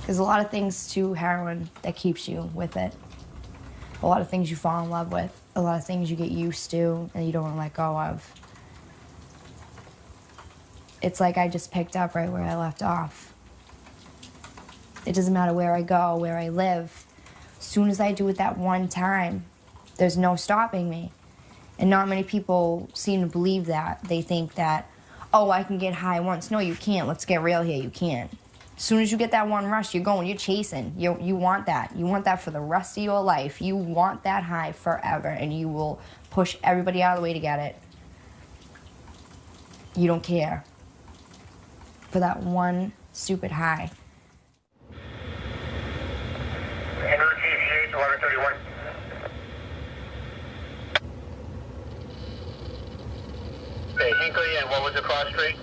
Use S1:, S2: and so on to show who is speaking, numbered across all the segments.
S1: There's a lot of things to heroin that keeps you with it. A lot of things you fall in love with. A lot of things you get used to and you don't want to let go of. It's like I just picked up right where I left off. It doesn't matter where I go, where I live. As soon as I do it that one time, there's no stopping me. And not many people seem to believe that. They think that, oh, I can get high once. No, you can't. Let's get real here. You can't. As soon as you get that one rush, you're going, you're chasing. You want that. You want that for the rest of your life. You want that high forever, and you will push everybody out of the way to get it. You don't care for that one stupid high.
S2: Enter TCH 1131. Okay, Hinkley, and what was the cross street?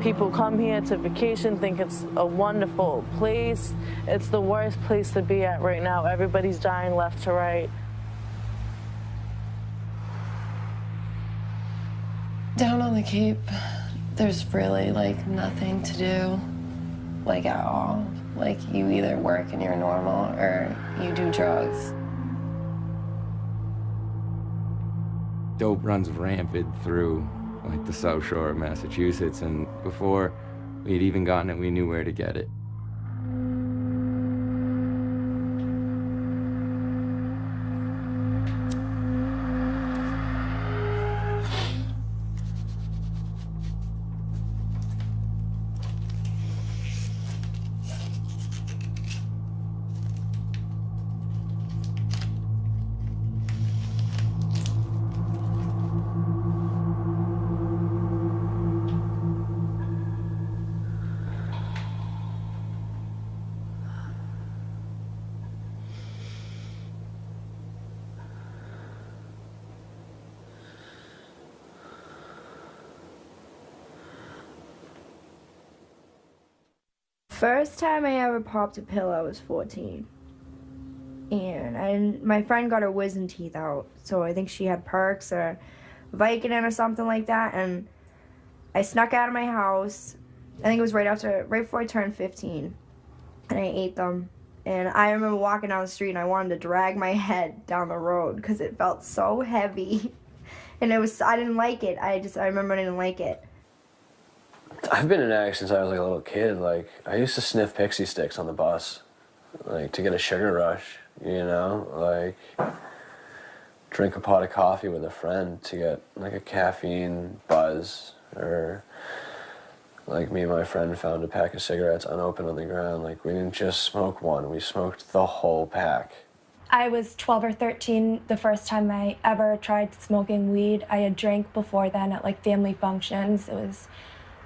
S3: People come here to vacation, think it's a wonderful place. It's the worst place to be at right now. Everybody's dying left to right.
S4: Down on the Cape, there's really like nothing to do, like at all. Like you either work and you're normal or you do drugs.
S5: Dope runs rampant through like the South Shore of Massachusetts, and before we had even gotten it, we knew where to get it.
S1: First time I ever popped a pill, I was 14. And my friend got her wisdom teeth out, so I think she had Perks or Vicodin or something like that, and I snuck out of my house. I think it was right before I turned 15, and I ate them. And I remember walking down the street and I wanted to drag my head down the road because it felt so heavy. And I didn't like it. I remember I didn't like it.
S6: I've been an addict since I was like a little kid. Like, I used to sniff pixie sticks on the bus, like to get a sugar rush, you know? Like, drink a pot of coffee with a friend to get like a caffeine buzz. Or like me and my friend found a pack of cigarettes unopened on the ground. Like, we didn't just smoke one, we smoked the whole pack.
S7: I was 12 or 13 the first time I ever tried smoking weed. I had drank before then at like family functions. It was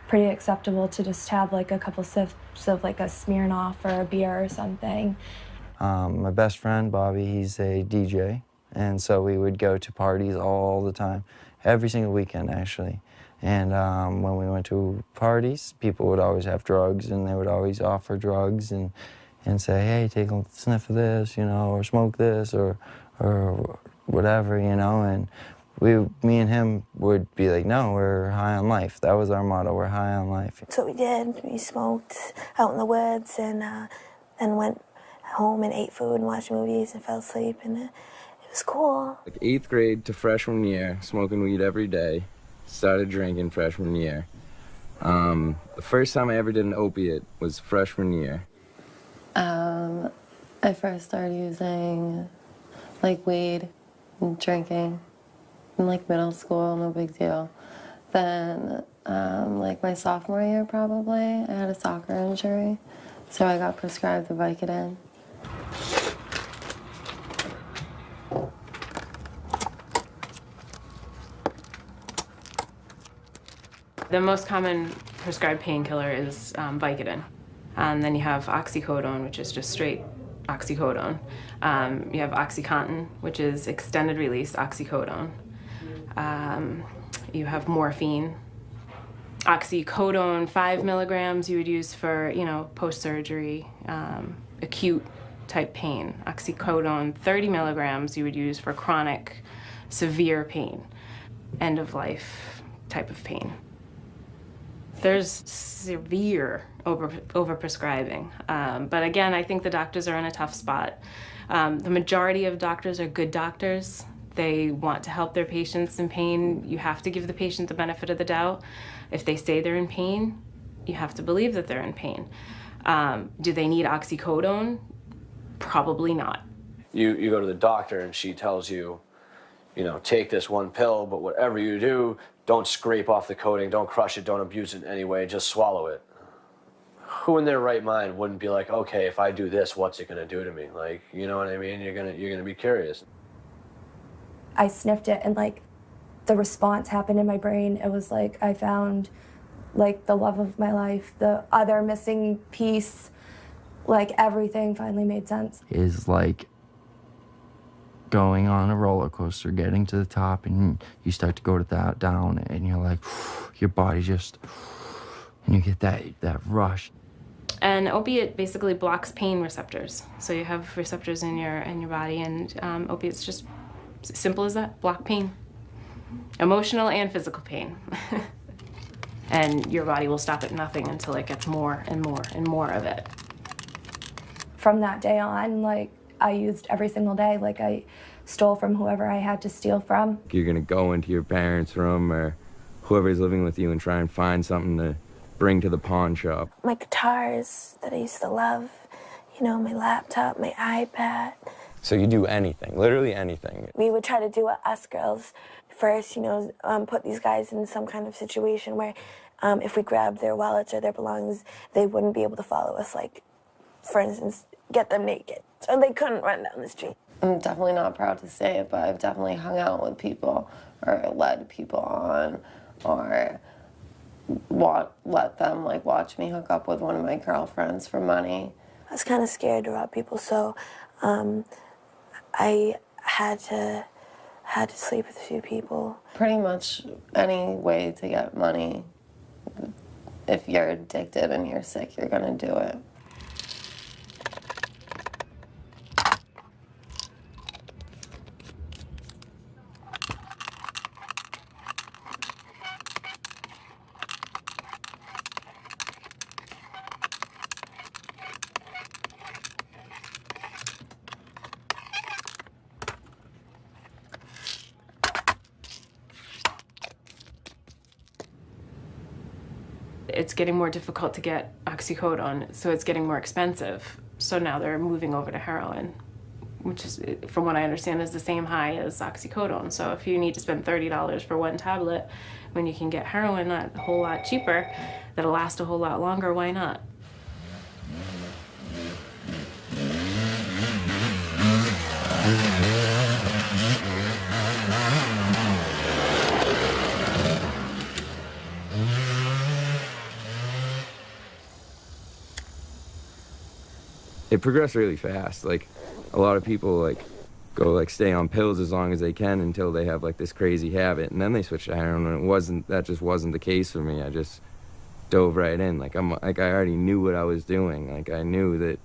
S7: pretty acceptable to just have like a couple sips of like a Smirnoff or a beer or something.
S8: My best friend, Bobby, he's a DJ, and so we would go to parties all the time, every single weekend, actually. And when we went to parties, people would always have drugs, and they would always offer drugs and say, hey, take a sniff of this, you know, or smoke this, or whatever, you know. And me and him would be like, no, we're high on life. That was our motto, we're high on life.
S9: That's what we did. We smoked out in the woods and then went home and ate food and watched movies and fell asleep, and it was cool.
S5: Like 8th grade to freshman year, smoking weed every day. Started drinking freshman year. The first time I ever did an opiate was freshman year.
S4: I first started using like weed and drinking in like middle school, no big deal. Then like my sophomore year probably, I had a soccer injury, so I got prescribed the Vicodin.
S10: The most common prescribed painkiller is Vicodin. Then you have oxycodone, which is just straight oxycodone. You have OxyContin, which is extended release oxycodone. You have morphine. Oxycodone 5 milligrams you would use for, you know, post-surgery, acute type pain. Oxycodone 30 milligrams you would use for chronic, severe pain, end of life type of pain. There's severe overprescribing, but again, I think the doctors are in a tough spot. The majority of doctors are good doctors. They want to help their patients in pain. You have to give the patient the benefit of the doubt. If they say they're in pain, you have to believe that they're in pain. Do they need oxycodone? Probably not.
S6: You go to the doctor and she tells you, you know, take this one pill, but whatever you do, don't scrape off the coating, don't crush it, don't abuse it in any way, just swallow it. Who in their right mind wouldn't be like, okay, if I do this, what's it gonna do to me? Like, you know what I mean? You're gonna be curious.
S7: I sniffed it and like the response happened in my brain. It was like I found like the love of my life, the other missing piece, like everything finally made sense.
S8: Is like going on a roller coaster, getting to the top, and you start to go to that down, and you're like, your body just, and you get that rush.
S10: An opiate basically blocks pain receptors. So you have receptors in your body, and opiates just simple as that, block pain, emotional and physical pain. And your body will stop at nothing until it gets more and more and more of it.
S7: From that day on, like I used every single day. Like I stole from whoever I had to steal from.
S5: You're gonna go into your parents' room or whoever's living with you and try and find something to bring to the pawn shop.
S9: My guitars that I used to love, you know, my laptop, my iPad.
S5: So you do anything, literally anything.
S9: We would try to do what us girls first, you know, put these guys in some kind of situation where if we grabbed their wallets or their belongings, they wouldn't be able to follow us. Like, for instance, get them naked. So they couldn't run down the street.
S4: I'm definitely not proud to say it, but I've definitely hung out with people or led people on or let them like watch me hook up with one of my girlfriends for money.
S9: I was kind of scared to rob people, so I had to sleep with a few people.
S4: Pretty much any way to get money. If you're addicted and you're sick, you're gonna do it.
S10: It's getting more difficult to get oxycodone, so it's getting more expensive. So now they're moving over to heroin, which is, from what I understand, is the same high as oxycodone. So if you need to spend $30 for one tablet, when you can get heroin a whole lot cheaper, that'll last a whole lot longer, why not?
S5: it progressed really fast. Like, a lot of people, like, go, like, stay on pills as long as they can until they have, like, this crazy habit, and then they switch to heroin, and that just wasn't the case for me. I just dove right in. Like, I already knew what I was doing. Like, I knew that,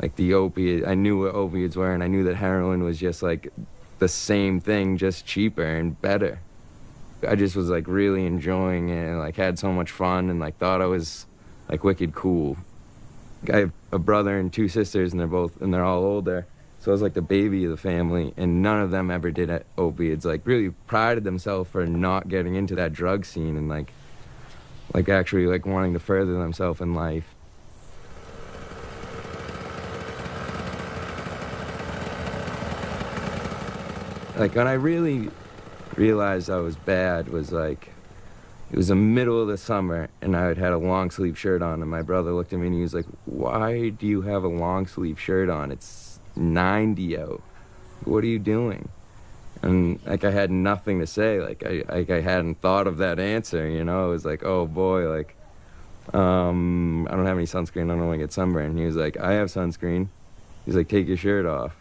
S5: like, I knew what opiates were, and I knew that heroin was just, like, the same thing, just cheaper and better. I just was, like, really enjoying it, and, like, had so much fun, and, like, thought I was, like, wicked cool. I have a brother and 2 sisters, and they're all older. So I was like the baby of the family, and none of them ever did opiates. Like, really prided themselves for not getting into that drug scene, and like actually like wanting to further themselves in life. Like, when I really realized I was bad was like, it was the middle of the summer, and I had a long sleeve shirt on, and my brother looked at me and he was like, "Why do you have a long sleeve shirt on? It's 90 out. What are you doing?" And like, I had nothing to say. Like, I hadn't thought of that answer, you know. It was like, oh boy, like, I don't have any sunscreen, I don't want to get sunburned. He was like, "I have sunscreen." He's like, "Take your shirt off."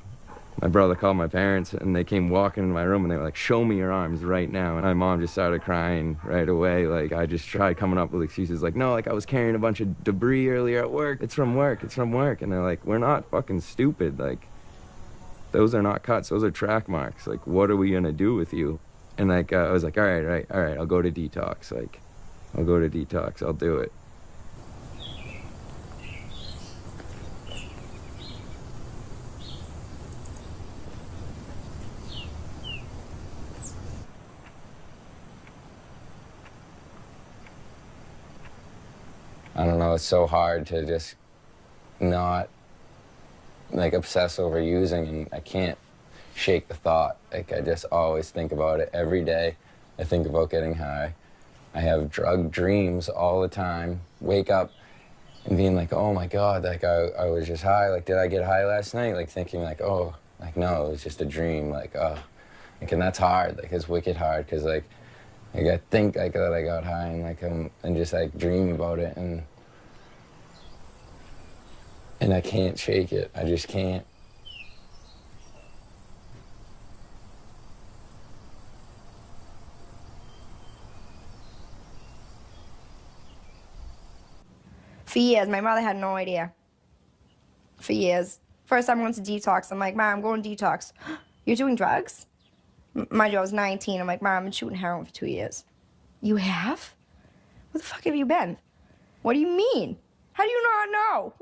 S5: My brother called my parents, and they came walking into my room, and they were like, "Show me your arms right now." And my mom just started crying right away. Like, I just tried coming up with excuses like, "No, like, I was carrying a bunch of debris earlier at work. It's from work, it's from work." And they're like, "We're not fucking stupid. Like, those are not cuts, those are track marks. Like, what are we gonna do with you?" And like, I was like, all right, I'll go to detox. Like, I'll go to detox, I'll do it. I don't know, it's so hard to just not, like, obsess over using, and I can't shake the thought. Like, I just always think about it every day. I think about getting high. I have drug dreams all the time. Wake up and being like, oh my God, like, I was just high. Like, did I get high last night? Like, thinking like, oh, like, no, it was just a dream. Like, like, and that's hard. Like, it's wicked hard, because like I think like that I got high, and like and just like dream about it, and I can't shake it. I just can't.
S1: For years, my mother had no idea. For years. First time I went to detox, I'm like, "Mom, I'm going to detox." "You're doing drugs?" Mind you, I was 19. I'm like, "Mom, I've been shooting heroin for 2 years." "You have? Where the fuck have you been?" "What do you mean? How do you not know?"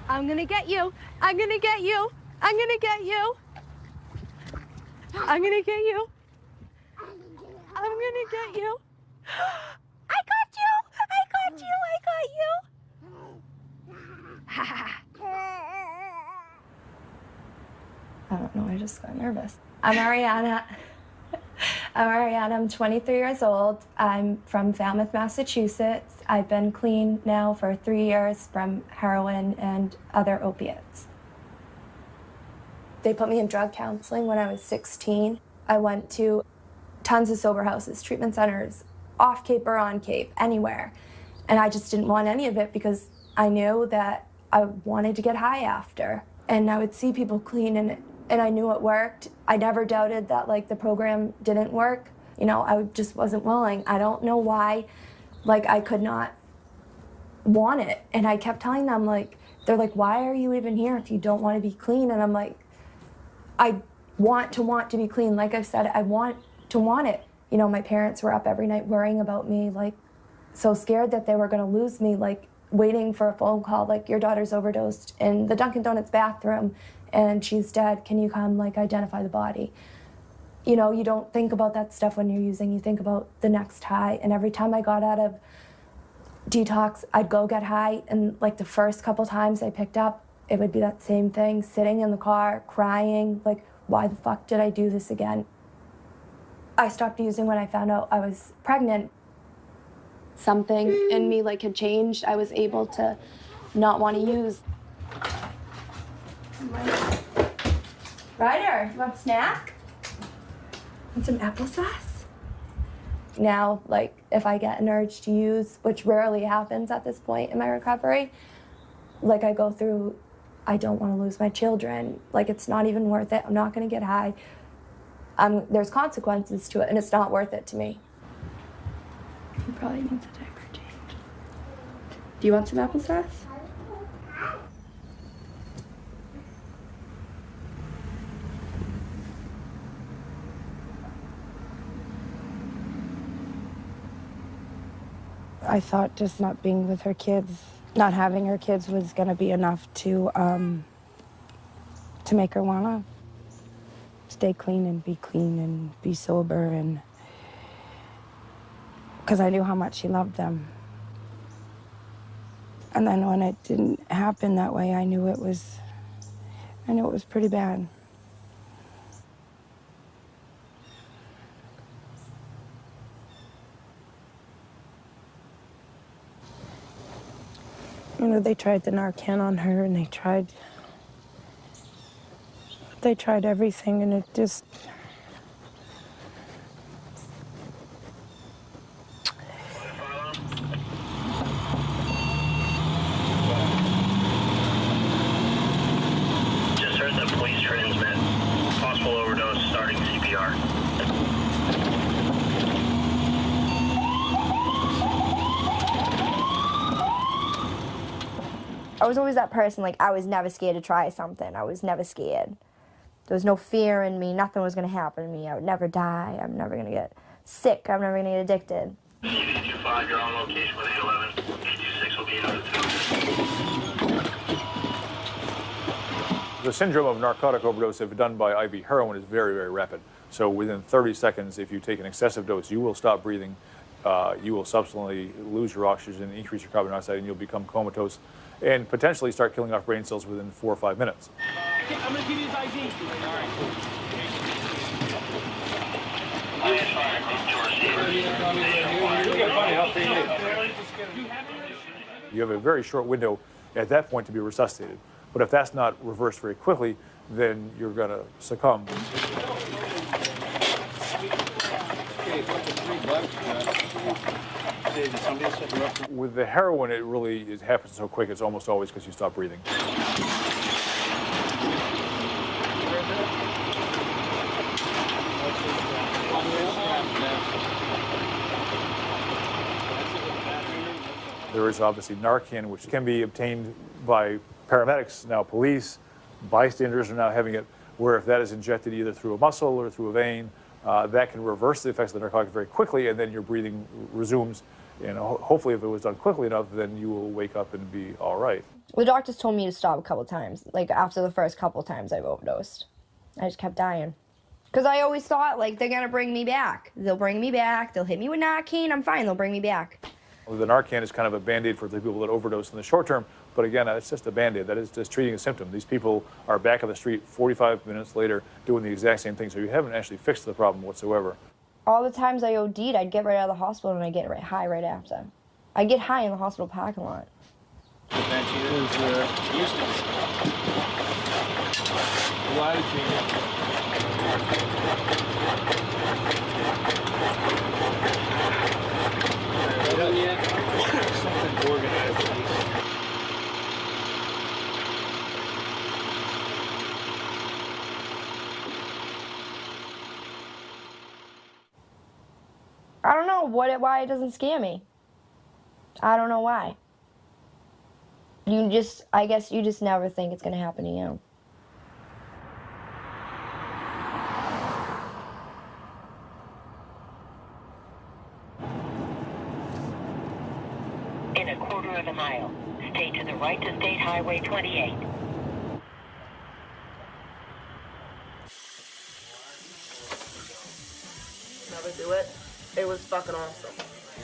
S7: I'm gonna get you. I'm gonna get you. I'm gonna get you. I'm gonna get you. I'm gonna get you. I got you. I got you. I got you. I don't know, I just got nervous. I'm Ariana. I'm 23 years old. I'm from Falmouth, Massachusetts. I've been clean now for 3 years from heroin and other opiates. They put me in drug counseling when I was 16. I went to tons of sober houses, treatment centers, off Cape or on Cape, anywhere. And I just didn't want any of it, because I knew that I wanted to get high after. And I would see people clean, and I knew it worked. I never doubted that, like, the program didn't work. You know, I just wasn't willing. I don't know why, like, I could not want it. And I kept telling them, like, they're like, "Why are you even here if you don't want to be clean?" And I'm like, I want to be clean. Like I've said, I want it. You know, my parents were up every night worrying about me, like, so scared that they were going to lose me, like, waiting for a phone call, like, "Your daughter's overdosed in the Dunkin' Donuts bathroom and she's dead. Can you come, like, identify the body?" You know, you don't think about that stuff when you're using. You think about the next high. And every time I got out of detox, I'd go get high, and like the first couple times I picked up, it would be that same thing, sitting in the car, crying, like, why the fuck did I do this again? I stopped using when I found out I was pregnant. Something in me, like, had changed. I was able to not want to use. Ryder, you want a snack? Want some applesauce? Now, like, if I get an urge to use, which rarely happens at this point in my recovery, like I go through, I don't want to lose my children. Like, it's not even worth it. I'm not going to get high. There's consequences to it, and it's not worth it to me. He probably needs a diaper change. Do you want some applesauce?
S11: I thought just not being with her kids, not having her kids was gonna be enough to make her wanna stay clean and be sober, and because I knew how much she loved them. And then when it didn't happen that way, I knew it was pretty bad. You know, they tried the Narcan on her, and they tried everything, and it just,
S2: Just heard the police transmit. Possible overdose, starting CPR.
S1: I was always that person, like, I was never scared to try something. I was never scared. There was no fear in me. Nothing was going to happen to me. I would never die. I'm never going to get sick. I'm never going to get addicted.
S2: CD25, you're on location with 811. 826 will be in the
S12: The syndrome of narcotic overdose, if done by IV heroin, is very, very rapid. So within 30 seconds, if you take an excessive dose, you will stop breathing, you will subsequently lose your oxygen, increase your carbon dioxide, and you'll become comatose, and potentially start killing off brain cells within 4 or 5 minutes.
S2: I'm going to give you his ID. All right.
S12: You have a very short window at that point to be resuscitated. But if that's not reversed very quickly, then you're going to succumb. With the heroin, it really happens so quick, it's almost always because you stop breathing. There is obviously Narcan, which can be obtained by paramedics, now police, bystanders are now having it, where if that is injected either through a muscle or through a vein, that can reverse the effects of the narcotic very quickly, and then your breathing resumes. And hopefully, if it was done quickly enough, then you will wake up and be all right.
S1: The doctors told me to stop a couple times. Like, after the first couple times I've overdosed. I just kept dying. Because I always thought, like, they're going to bring me back. They'll bring me back. They'll hit me with Narcan. I'm fine. They'll bring me back.
S12: The Narcan is kind of a Band-Aid for the people that overdose in the short term, but again, it's just a Band-Aid. That is just treating a symptom. These people are back on the street 45 minutes later doing the exact same thing, so you haven't actually fixed the problem whatsoever.
S1: All the times I OD'd, I'd get right out of the hospital and I'd get high right after. I'd get high in the hospital parking lot.
S2: Something organized.
S1: I don't know why it doesn't scare me. I don't know why. I guess you just never think it's gonna happen to you.
S13: In a quarter of a mile, stay to the right to State Highway 28.
S3: Never do it. It was fucking awesome.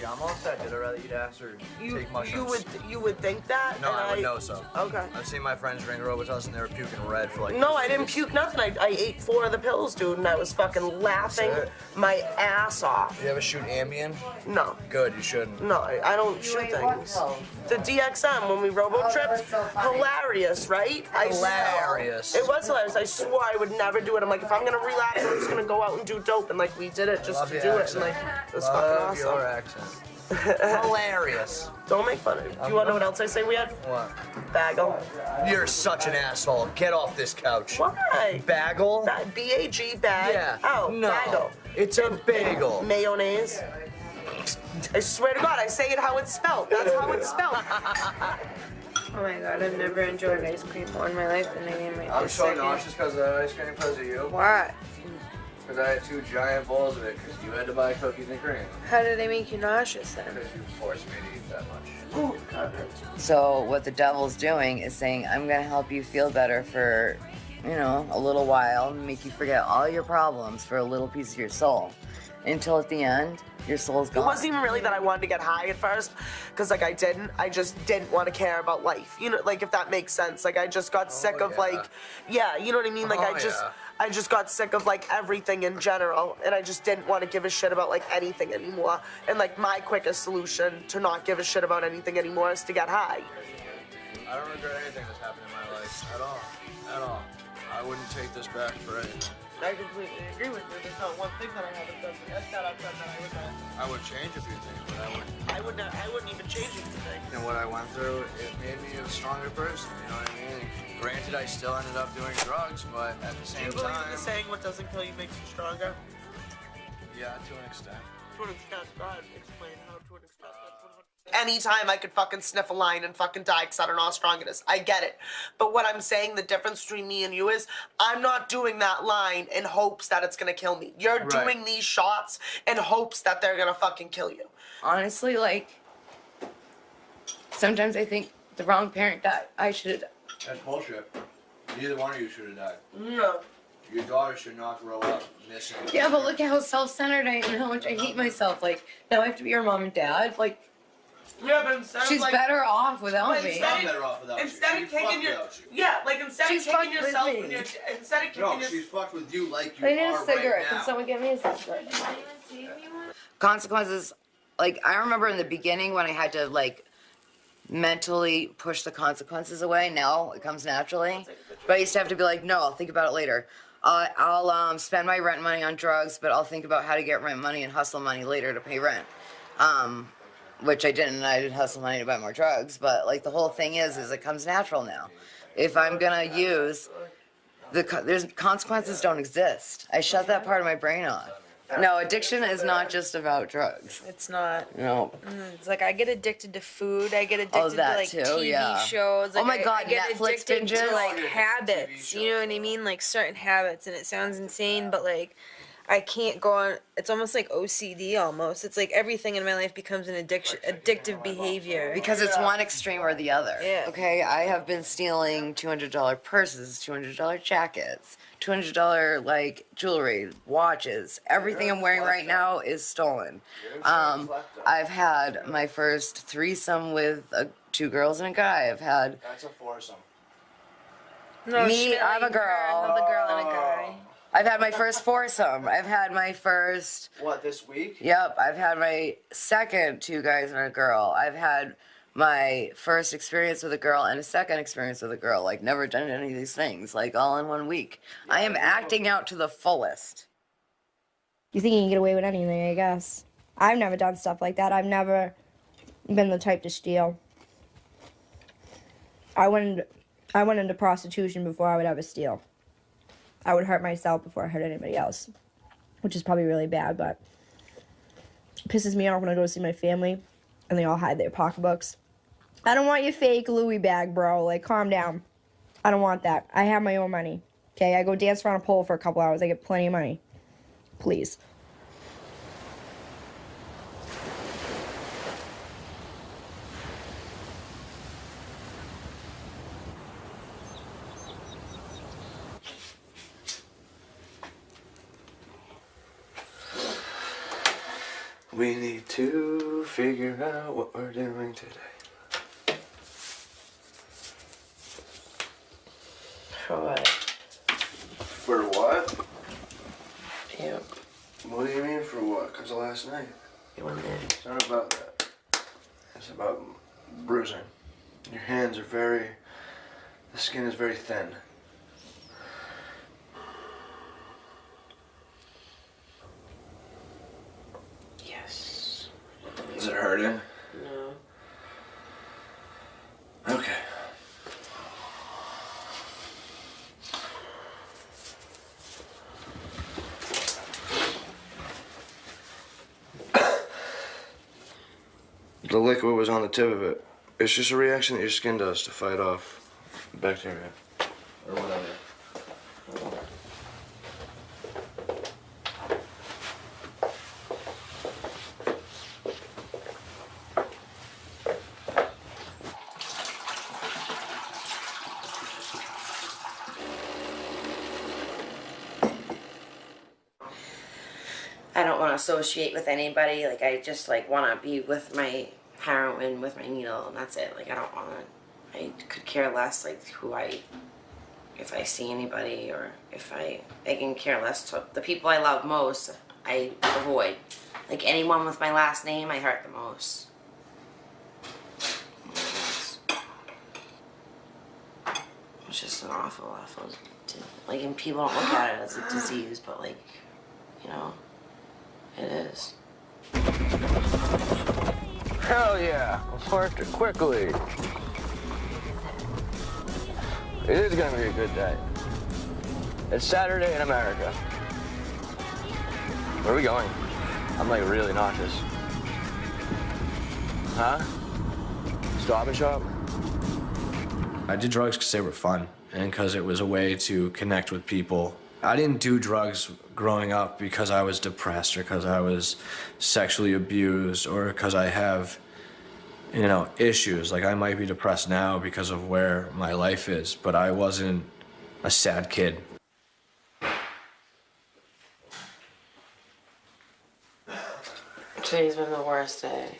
S14: Yeah, I'm all set. Did I rather eat ass or take mushrooms?
S3: You would think that?
S14: No, I would know so.
S3: Okay.
S14: I've seen my friends drink Robitussin and they were puking red for like.
S3: No, I didn't puke nothing. I ate 4 of the pills, dude, and I was fucking laughing my ass off.
S14: You ever shoot Ambien?
S3: No.
S14: Good, you shouldn't.
S3: No, I don't shoot things. The DXM when we robo-tripped, hilarious, right?
S14: Hilarious.
S3: It was hilarious. I swore I would never do it. I'm like, if I'm gonna relapse, I'm just gonna go out and do dope, and like we did it just to do it, and like it was fucking awesome.
S14: Your accent. Hilarious.
S3: Don't make fun of me. Do you want to know what else I say we had?
S14: What?
S3: Bagel.
S14: You're such an asshole. Get off this couch.
S3: Why?
S14: Bagel?
S3: B-A-G, bag.
S14: Yeah.
S3: Oh,
S14: no.
S3: bagel.
S14: It's a bagel.
S3: Mayonnaise. I swear to God, I say it how it's spelled. That's how it's spelled.
S15: Oh my God, I've never enjoyed ice cream more in my life than I am right
S14: I'm
S15: this
S14: so
S15: second.
S14: nauseous because of that ice cream because of you.
S15: Why?
S14: Because I had 2 giant bowls of it because you had to buy cookies and cream.
S15: How did they make you nauseous then?
S14: Because you forced me to eat that much.
S3: Oh, God, hurts.
S16: So what the devil's doing is saying, I'm gonna help you feel better for, you know, a little while and make you forget all your problems for a little piece of your soul. Until at the end, your soul's gone.
S3: It wasn't even really that I wanted to get high at first, because like I just didn't want to care about life. You know, like if that makes sense. Like I just got sick of like, yeah, you know what I mean? Like I just got sick of like everything in general, and I just didn't want to give a shit about like anything anymore. And like my quickest solution to not give a shit about anything anymore is to get high.
S14: I don't regret anything that's happened in my life at all. At all. I wouldn't take this back for anything.
S3: I completely agree with you. There's not one thing that I haven't done that I've done that I regret.
S14: I would change a few things, but I wouldn't.
S3: I wouldn't even change a few things.
S14: And what I went through, it made me a stronger person. You know what I mean? Granted, I still ended up doing drugs, but at the same
S3: Do you believe
S14: time.
S3: the saying, "What doesn't kill you makes you stronger"?
S14: Yeah, to an extent.
S3: To an extent. Go ahead. Explain how to an extent. Anytime I could fucking sniff a line and fucking die because I don't know how strong it is. I get it. But what I'm saying, the difference between me and you is I'm not doing that line in hopes that it's going to kill me. You're doing these shots in hopes that they're going to fucking kill you.
S16: Honestly, like, sometimes I think the wrong parent died. I should have died.
S14: That's bullshit. Neither one of you should have died.
S3: No.
S14: Your daughter should not grow up missing.
S16: Yeah, but look at how self-centered I am and how much I hate myself. Like, now I have to be your mom and dad. Like,
S3: yeah, but instead
S16: she's
S3: of,
S16: better off without me.
S14: I'm better off without
S3: instead
S14: you.
S3: of kicking your, yeah, like instead
S16: She's
S3: of kicking
S16: fucked with
S3: yourself,
S16: me.
S3: when you're, instead of kicking
S14: No,
S3: yourself.
S14: she's fucked with you like you
S16: I need
S14: are
S16: a cigarette.
S14: right
S16: Can
S14: now.
S16: someone get me a cigarette? Consequences, like, I remember in the beginning when I had to, like, mentally push the consequences away. Now it comes naturally. But I used to have to be like, no, I'll think about it later. I'll spend my rent money on drugs, but I'll think about how to get rent money and hustle money later to pay rent. Which I didn't. I did hustle money to buy more drugs. But, like, the whole thing is it comes natural now. If I'm going to use, there's consequences don't exist. I shut that part of my brain off. No, addiction is not just about drugs.
S15: It's not.
S16: No.
S15: It's like I get addicted to food. I get addicted to like
S16: too,
S15: TV
S16: yeah.
S15: shows. Like,
S16: Oh my God,
S15: I get
S16: Netflix
S15: addicted
S16: binges?
S15: to like habits. You know what I mean? Like certain habits, and it sounds insane, but like I can't go on. It's almost like OCD almost. It's like everything in my life becomes an addictive behavior.
S16: Because it's one extreme or the other.
S15: Yeah.
S16: Okay, I have been stealing $200 purses, $200 jackets, $200 like jewelry, watches. Everything I'm wearing right now is stolen. I've had my first threesome with 2 girls and a guy. I've had
S14: That's a foursome.
S15: No,
S16: me. I'm a girl.
S15: Another girl and a guy.
S16: I've had my first foursome. I've had my first.
S14: What, this week?
S16: Yep, I've had my second 2 guys and a girl. I've had my first experience with a girl and a second experience with a girl. Like, never done any of these things, like, all in 1 week. I am acting out to the fullest.
S1: You think you can get away with anything, I guess. I've never done stuff like that. I've never been the type to steal. I went into prostitution before I would ever steal. I would hurt myself before I hurt anybody else, which is probably really bad, but it pisses me off when I go to see my family and they all hide their pocketbooks. I don't want your fake Louis bag, bro. Like, calm down. I don't want that. I have my own money. Okay, I go dance around a pole for a couple hours. I get plenty of money. Please.
S6: We need to figure out what we're doing today.
S16: For what?
S6: For what?
S16: Yep.
S6: What do you mean for what? Because of last night.
S16: You went there.
S6: It's not about that. It's about bruising. Your hands are very, the skin is very thin.
S16: Yes.
S6: Is it hurting?
S16: No.
S6: Okay. The liquid was on the tip of it. It's just a reaction that your skin does to fight off bacteria or whatever.
S16: I don't want to associate with anybody. Like, I just, like, want to be with my heroin, with my needle, and that's it. Like, I don't want to, I could care less, like, if I see anybody, or if I can care less. So the people I love most, I avoid. Like, anyone with my last name, I hurt the most. It's just an awful, like, and people don't look at it as a disease, but, like, you know, it is.
S6: Hell yeah! Let's work it quickly. It is gonna be a good day. It's Saturday in America. Where are we going? I'm like really nauseous. Huh? Stop and Shop? I did drugs because they were fun and because it was a way to connect with people. I didn't do drugs growing up because I was depressed or because I was sexually abused or because I have, you know, issues. Like, I might be depressed now because of where my life is, but I wasn't a sad kid.
S16: Today's been the worst day.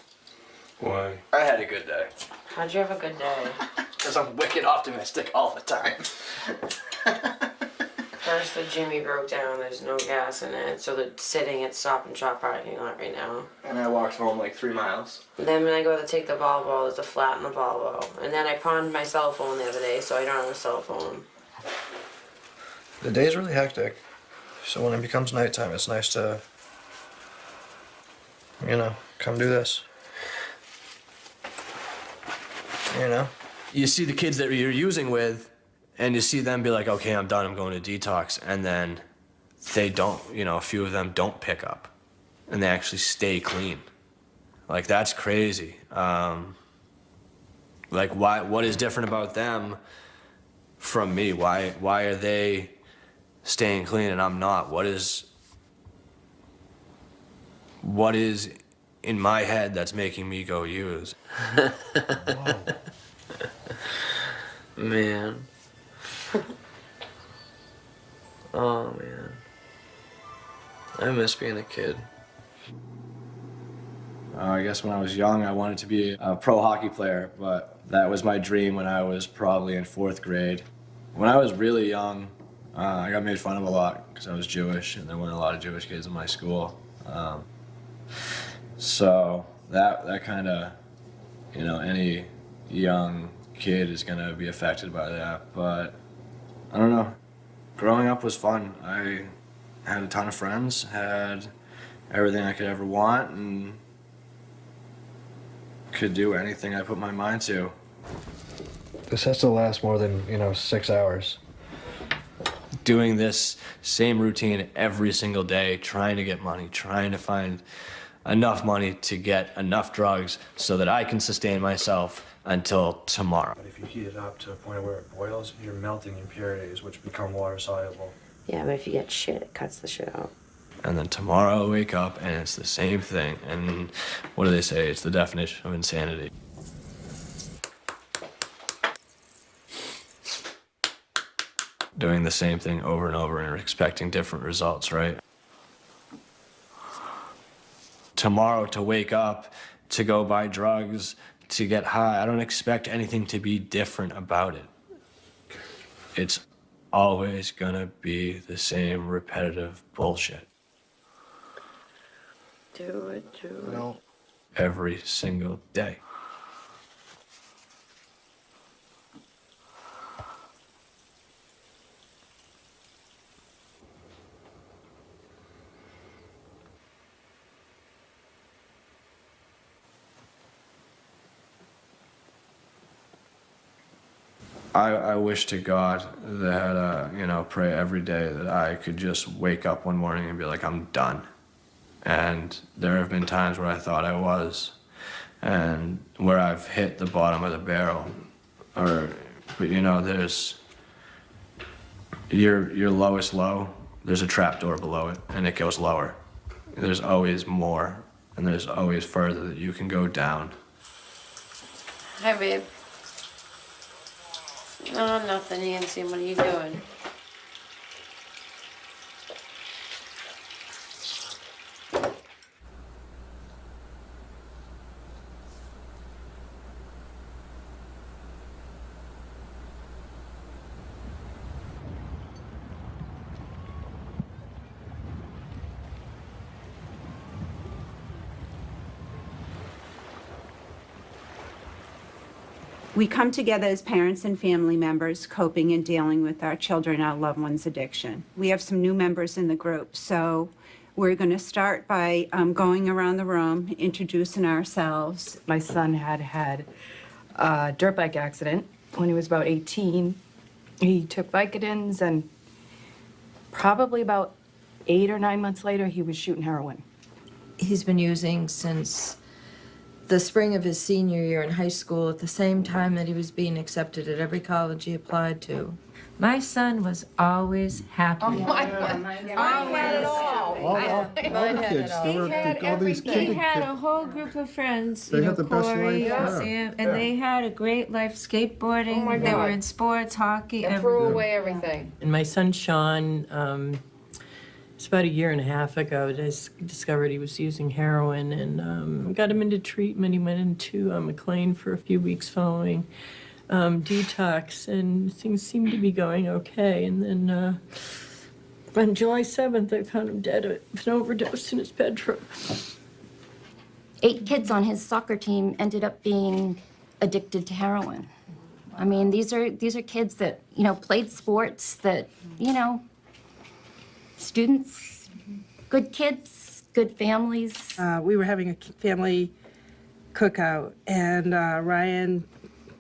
S6: Why? I had a good day.
S16: How'd you have a good day?
S6: Because I'm wicked optimistic all the time.
S16: First, the Jimmy broke down. There's no gas in it, so they're sitting at Stop and Shop parking lot right now.
S6: And I walked home like 3 miles.
S16: Then when I go to take the Volvo, there's a flat in the Volvo. And then I pawned my cell phone the other day, so I don't have a cell phone.
S6: The day's really hectic, so when it becomes nighttime, it's nice to, you know, come do this. You know? You see the kids that you're using with, and you see them be like, okay, I'm done, I'm going to detox. And then they don't, you know, a few of them don't pick up. And they actually stay clean. Like, that's crazy. Like, what is different about them from me? Why are they staying clean and I'm not? What is in my head that's making me go use? Man. Oh, man. I miss being a kid. I guess when I was young, I wanted to be a pro hockey player, but that was my dream when I was probably in 4th grade. When I was really young, I got made fun of a lot because I was Jewish, and there weren't a lot of Jewish kids in my school. So that kind of, you know, any young kid is going to be affected by that. But I don't know. Growing up was fun. I had a ton of friends, had everything I could ever want, and could do anything I put my mind to. This has to last more than, 6 hours. Doing this same routine every single day, trying to get money, trying to find enough money to get enough drugs so that I can sustain myself until tomorrow.
S17: But if you heat it up to a point where it boils, you're melting impurities, which become water soluble.
S16: Yeah, but if you get shit, it cuts the shit out.
S6: And then tomorrow I wake up and it's the same thing. And what do they say? It's the definition of insanity. Doing the same thing over and over and expecting different results, right? tomorrow to wake up, to go buy drugs, to get high. I don't expect anything to be different about it. It's always gonna be the same repetitive bullshit.
S4: Do it.
S6: Every single day. I wish to God that, pray every day that I could just wake up one morning and be like, I'm done. And there have been times where I thought I was, and where I've hit the bottom of the barrel. But there's your lowest low, there's a trap door below it, and it goes lower. There's always more, and there's always further that you can go down.
S4: Hi, babe. Oh, nothing, Nancy. What are you doing?
S18: We come together as parents and family members coping and dealing with our children, our loved ones' addiction. We have some new members in the group, so we're going to start by going around the room, introducing ourselves.
S11: My son had a dirt bike accident when he was about 18. He took Vicodins, and probably about 8 or 9 months later, he was shooting heroin.
S19: He's been using since the spring of his senior year in high school, at the same time that he was being accepted at every college he applied to. My son was always happy.
S18: Oh, my God.
S20: All kids.
S19: He had a whole group of friends.
S20: They had the best
S19: Corey,
S20: life.
S19: Sam, and they had a great life skateboarding.
S16: Oh my
S19: They were
S16: God.
S19: in sports, hockey,
S16: And threw away everything.
S21: And my son Sean, it's about a year and a half ago, I discovered he was using heroin, and got him into treatment. He went into McLean for a few weeks following detox, and things seemed to be going okay. And then on July 7th, I found him dead of an overdose in his bedroom.
S1: 8 kids on his soccer team ended up being addicted to heroin. I mean, these are kids that, played sports, that, students, good kids, good families.
S22: We were having a family cookout, and Ryan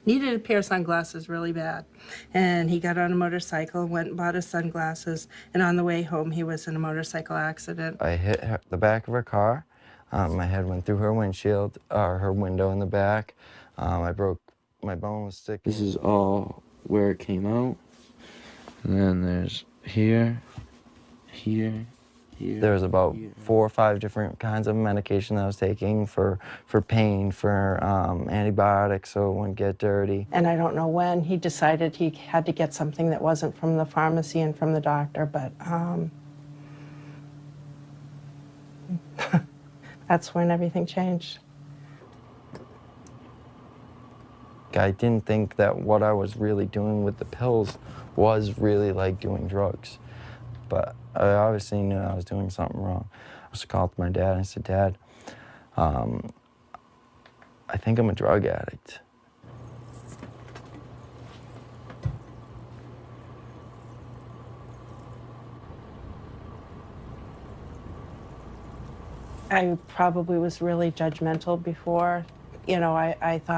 S22: needed a pair of sunglasses really bad. And he got on a motorcycle, went and bought his sunglasses, and on the way home, he was in a motorcycle accident.
S8: I hit the back of her car. My head went through her windshield, her window in the back. I broke, my bone was sticking. This is all where it came out. And then there's here. There was about 4 or 5 different kinds of medication that I was taking for pain, for antibiotics so it wouldn't get dirty.
S22: And I don't know when he decided he had to get something that wasn't from the pharmacy and from the doctor, but that's when everything changed.
S8: I didn't think that what I was really doing with the pills was really like doing drugs. But I obviously knew I was doing something wrong. I just called my dad and I said, Dad, I think I'm a drug addict.
S22: I probably was really judgmental before. I thought